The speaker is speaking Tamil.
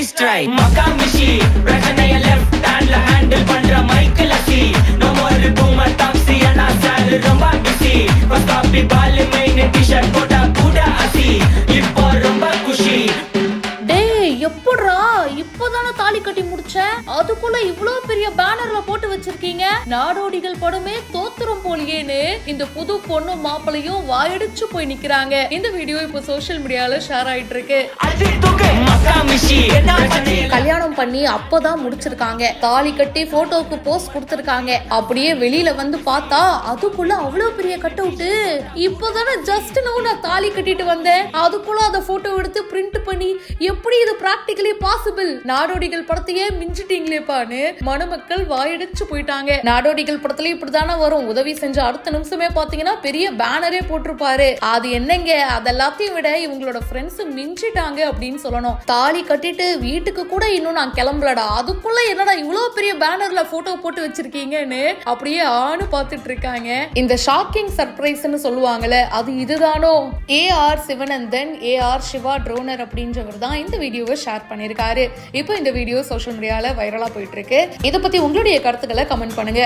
strike. Makamishi, பிரச்சனைய left handல handle பண்ற மைக்கேல் அசி. No more boomer taxi and I sell ரொம்ப busy. First copy ball main t-shirt போட்டா கூட அசி. இப்போ ரொம்ப குஷி. டேய் எப்படிரா இப்போதானே தாலி கட்டி முடிச்ச, அதுக்குள்ள இவ்ளோ பெரிய பேனர்ல போட்டு வச்சிருக்கீங்க. நாடோடிகள் படமே தோத்துரும் போலியேன்னு இந்த புது பொண்ணு மாப்பிளையும் வாயடிச்சு போய் நிக்கிறாங்க. இந்த வீடியோ இப்போ சோஷியல் மீடியால ஷேர் ஆயிட்டு இருக்கு. கல்யாணம் பண்ணி அப்பதான் முடிச்சிருக்காங்க. தாலி கட்டி போட்டோவுக்கு போஸ்ட் கொடுத்திருக்காங்க. அப்படியே வெளியில வந்து பார்த்தா அதுக்குள்ள அவ்வளவு பெரிய கட் அவுட். இப்போதானே ஜஸ்ட் நான் தாலி கட்டிட்டு வந்தேன், அதுக்குள்ள அத போட்டோ எடுத்து பிரிண்ட் பண்ணி எப்படி இது பிராக்டிகலி பாசிபிள்? நாடோடிகள் படத்தையே மிஞ்சிட்டீங்களேப்பான்னு மணமக்கள் வாயடிச்சு போயிட்டாங்க. நாடோடிகள் படத்துல இப்படிதானே வரும், உதவி செஞ்ச அடுத்த நிமிஷமே பாத்தீங்கன்னா பெரிய பேனரே போட்டிருப்பாரு. அது என்னங்க, அதெல்லாத்தையும் விட இவங்களோட ஃப்ரெண்ட்ஸ் மிஞ்சிட்டாங்க அப்படின்னு சொல்லணும். தாலி கட்டிட்டு வீட்டுக்கு கூட இன்னும் நான் கிளம்பலடா, அதுக்குள்ள என்னடா இவ்வளவு பெரிய பேனர்ல போட்டோ போட்டு வச்சிருக்கீங்கன்னு அப்படியே ஆணு பார்த்துட்டு இருக்காங்க. இந்த ஷாக்கிங் சர்ப்ரைஸ்ன்னு சொல்லுவாங்கல்ல, அது இதுதானோ? ஏஆர் சிவனந்தன், ஏஆர் சிவா ட்ரோனர் அப்படின்றவர் தான் இந்த வீடியோவை ஷேர் பண்ணிருக்காரு. இப்போ இந்த வீடியோ சோஷியல் மீடியால வைரலா போயிட்டு இருக்கு. இதை பத்தி உங்களுடைய கருத்துக்களை கமெண்ட் பண்ணுங்க.